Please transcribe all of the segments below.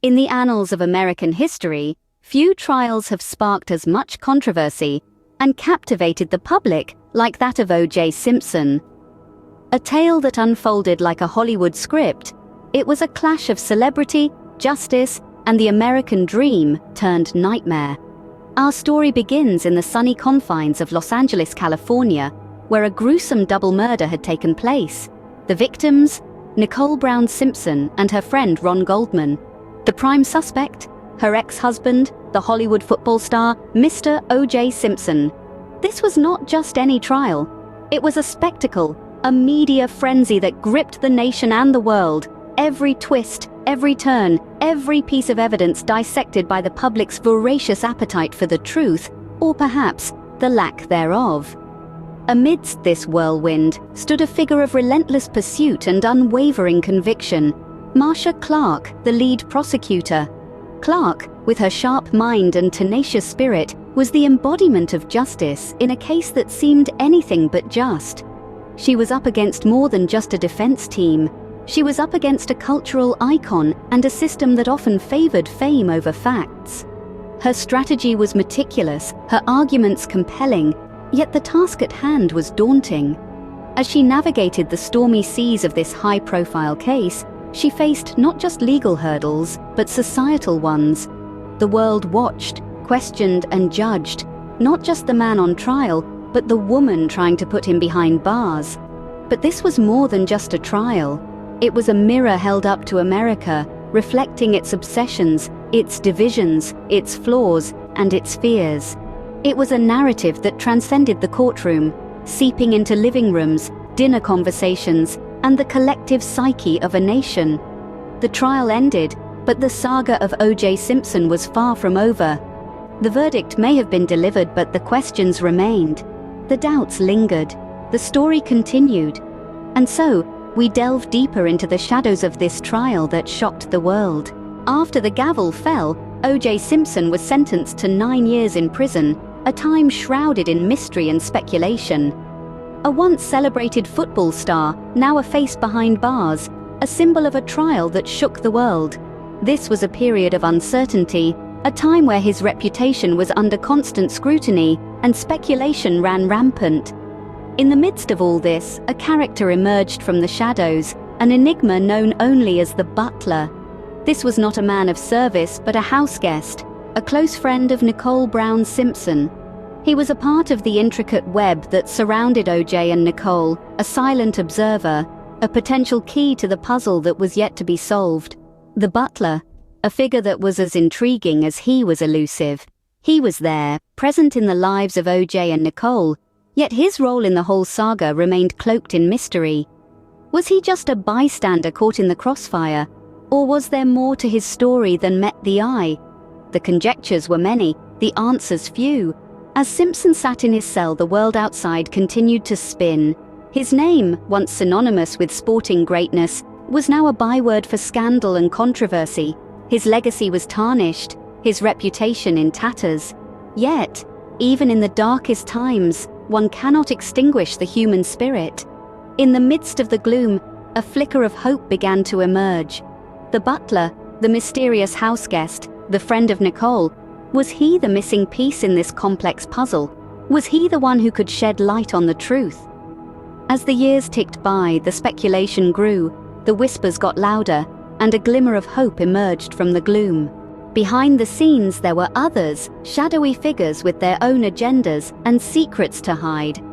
In the annals of American history, few trials have sparked as much controversy and captivated the public like that of O.J. Simpson. A tale that unfolded like a Hollywood script, it was a clash of celebrity, justice, and the American dream turned nightmare. Our story begins in the sunny confines of Los Angeles, California, where a gruesome double murder had taken place. The victims, Nicole Brown Simpson and her friend Ron Goldman. The prime suspect, her ex-husband, the Hollywood football star, Mr. O.J. Simpson. This was not just any trial. It was a spectacle, a media frenzy that gripped the nation and the world. Every twist, every turn, every piece of evidence dissected by the public's voracious appetite for the truth, or perhaps the lack thereof. Amidst this whirlwind stood a figure of relentless pursuit and unwavering conviction, Marcia Clark, the lead prosecutor. Clark, with her sharp mind and tenacious spirit, was the embodiment of justice in a case that seemed anything but just. She was up against more than just a defense team. She was up against a cultural icon and a system that often favored fame over facts. Her strategy was meticulous, her arguments compelling, yet the task at hand was daunting. As she navigated the stormy seas of this high-profile case, she faced not just legal hurdles, but societal ones. The world watched, questioned, and judged, not just the man on trial, but the woman trying to put him behind bars. But this was more than just a trial. It was a mirror held up to America, reflecting its obsessions, its divisions, its flaws, and its fears. It was a narrative that transcended the courtroom, seeping into living rooms, dinner conversations, and the collective psyche of a nation. The trial ended, but the saga of O.J. Simpson was far from over. The verdict may have been delivered, but the questions remained. The doubts lingered. The story continued. And so, we delve deeper into the shadows of this trial that shocked the world. After the gavel fell, O.J. Simpson was sentenced to 9 years in prison, a time shrouded in mystery and speculation. A once celebrated football star, now a face behind bars, a symbol of a trial that shook the world. This was a period of uncertainty, a time where his reputation was under constant scrutiny and speculation ran rampant. In the midst of all this, a character emerged from the shadows, an enigma known only as the Butler. This was not a man of service, but a house guest, a close friend of Nicole Brown Simpson. He was a part of the intricate web that surrounded O.J. and Nicole, a silent observer, a potential key to the puzzle that was yet to be solved. The Butler, a figure that was as intriguing as he was elusive. He was there, present in the lives of O.J. and Nicole, yet his role in the whole saga remained cloaked in mystery. Was he just a bystander caught in the crossfire, or was there more to his story than met the eye? The conjectures were many, the answers few. As Simpson sat in his cell, the world outside continued to spin. His name, once synonymous with sporting greatness, was now a byword for scandal and controversy. His legacy was tarnished, his reputation in tatters. Yet, even in the darkest times, one cannot extinguish the human spirit. In the midst of the gloom, a flicker of hope began to emerge. The Butler, the mysterious house guest, the friend of Nicole, was he the missing piece in this complex puzzle? Was he the one who could shed light on the truth? As the years ticked by, the speculation grew, the whispers got louder, and a glimmer of hope emerged from the gloom. Behind the scenes there were others, shadowy figures with their own agendas and secrets to hide.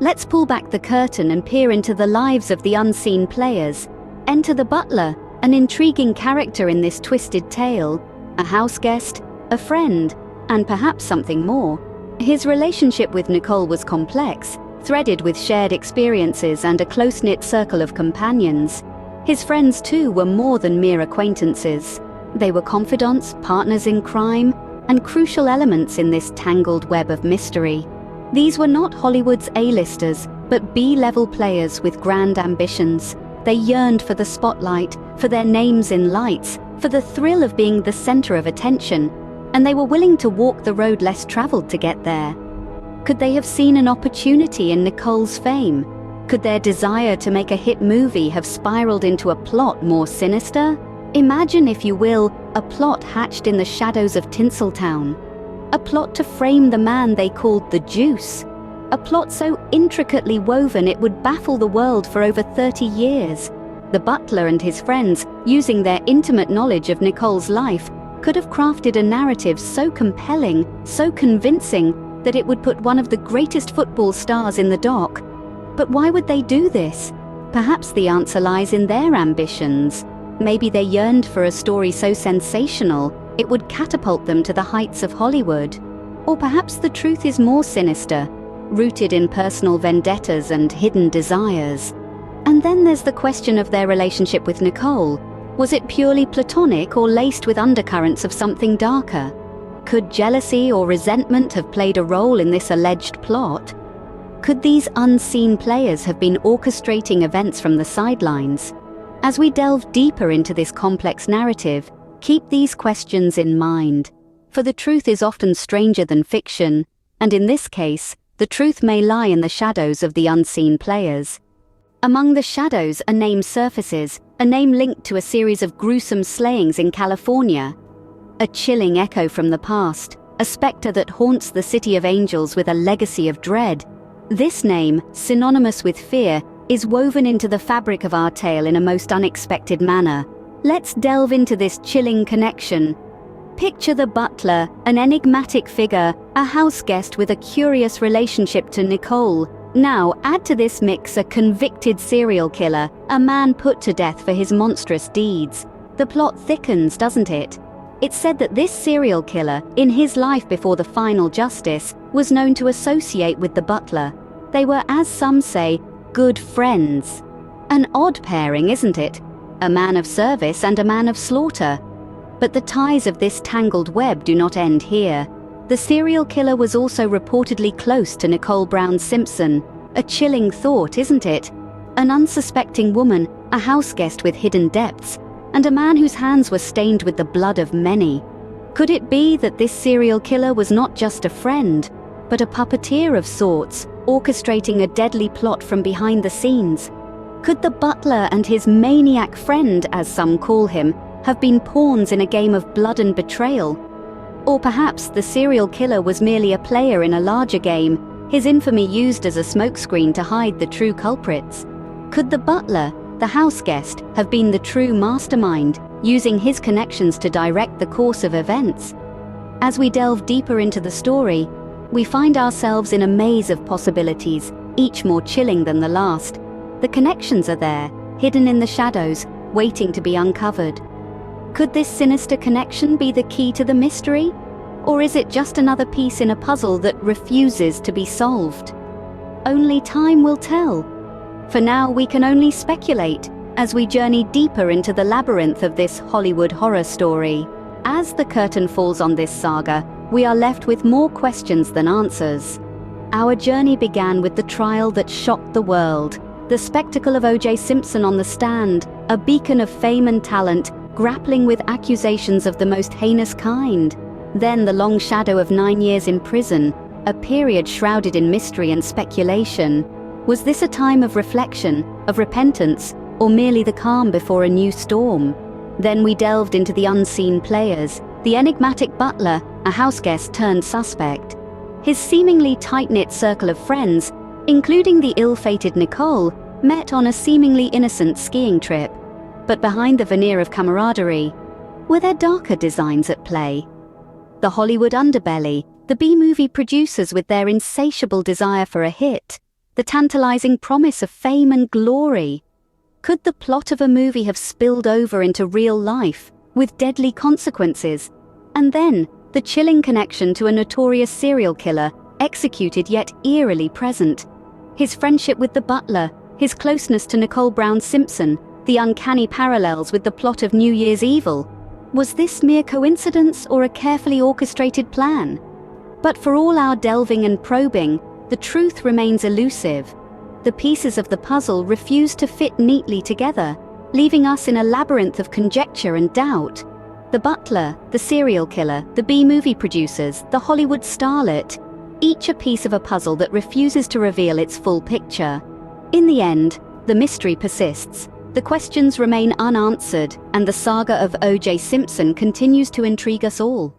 Let's pull back the curtain and peer into the lives of the unseen players. Enter the Butler, an intriguing character in this twisted tale, a house guest, a friend, and perhaps something more. His relationship with Nicole was complex, threaded with shared experiences and a close-knit circle of companions. His friends too were more than mere acquaintances. They were confidants, partners in crime, and crucial elements in this tangled web of mystery. These were not Hollywood's A-listers, but B-level players with grand ambitions. They yearned for the spotlight, for their names in lights, for the thrill of being the center of attention, and they were willing to walk the road less traveled to get there. Could they have seen an opportunity in Nicole's fame? Could their desire to make a hit movie have spiraled into a plot more sinister? Imagine, if you will, a plot hatched in the shadows of Tinseltown. A plot to frame the man they called the Juice. A plot so intricately woven it would baffle the world for over 30 years. The butler and his friends, using their intimate knowledge of Nicole's life, could have crafted a narrative so compelling, so convincing, that it would put one of the greatest football stars in the dock. But why would they do this? Perhaps the answer lies in their ambitions. Maybe they yearned for a story so sensational it would catapult them to the heights of Hollywood. Or perhaps the truth is more sinister, rooted in personal vendettas and hidden desires. And then there's the question of their relationship with Nicole. Was it purely platonic or laced with undercurrents of something darker? Could jealousy or resentment have played a role in this alleged plot? Could these unseen players have been orchestrating events from the sidelines? As we delve deeper into this complex narrative, keep these questions in mind. For the truth is often stranger than fiction, and in this case, the truth may lie in the shadows of the unseen players. Among the shadows, a name surfaces, a name linked to a series of gruesome slayings in California. A chilling echo from the past, a specter that haunts the city of angels with a legacy of dread. This name, synonymous with fear, is woven into the fabric of our tale in a most unexpected manner. Let's delve into this chilling connection. Picture the butler, an enigmatic figure, a house guest with a curious relationship to Nicole. Now, add to this mix a convicted serial killer, a man put to death for his monstrous deeds. The plot thickens, doesn't it? It's said that this serial killer, in his life before the final justice, was known to associate with the butler. They were, as some say, good friends. An odd pairing, isn't it? A man of service and a man of slaughter. But the ties of this tangled web do not end here. The serial killer was also reportedly close to Nicole Brown Simpson. A chilling thought, isn't it? An unsuspecting woman, a house guest with hidden depths, and a man whose hands were stained with the blood of many. Could it be that this serial killer was not just a friend, but a puppeteer of sorts, orchestrating a deadly plot from behind the scenes? Could the butler and his maniac friend, as some call him, have been pawns in a game of blood and betrayal? Or perhaps the serial killer was merely a player in a larger game, his infamy used as a smokescreen to hide the true culprits? Could the butler, the house guest, have been the true mastermind, using his connections to direct the course of events? As we delve deeper into the story, we find ourselves in a maze of possibilities, each more chilling than the last. The connections are there, hidden in the shadows, waiting to be uncovered. Could this sinister connection be the key to the mystery? Or is it just another piece in a puzzle that refuses to be solved? Only time will tell. For now, we can only speculate as we journey deeper into the labyrinth of this Hollywood horror story. As the curtain falls on this saga, we are left with more questions than answers. Our journey began with the trial that shocked the world. The spectacle of O.J. Simpson on the stand, a beacon of fame and talent, grappling with accusations of the most heinous kind. Then the long shadow of 9 years in prison, a period shrouded in mystery and speculation. Was this a time of reflection, of repentance, or merely the calm before a new storm? Then we delved into the unseen players, the enigmatic butler, a house guest turned suspect. His seemingly tight-knit circle of friends, including the ill-fated Nicole, met on a seemingly innocent skiing trip. But behind the veneer of camaraderie, were there darker designs at play? The Hollywood underbelly, the B-movie producers with their insatiable desire for a hit, the tantalizing promise of fame and glory. Could the plot of a movie have spilled over into real life, with deadly consequences? And then, the chilling connection to a notorious serial killer, executed yet eerily present. His friendship with the butler, his closeness to Nicole Brown Simpson, the uncanny parallels with the plot of New Year's Evil. Was this mere coincidence or a carefully orchestrated plan? But for all our delving and probing, the truth remains elusive. The pieces of the puzzle refuse to fit neatly together, leaving us in a labyrinth of conjecture and doubt. The butler, the serial killer, the B-movie producers, the Hollywood starlet, each a piece of a puzzle that refuses to reveal its full picture. In the end, the mystery persists. The questions remain unanswered, and the saga of O.J. Simpson continues to intrigue us all.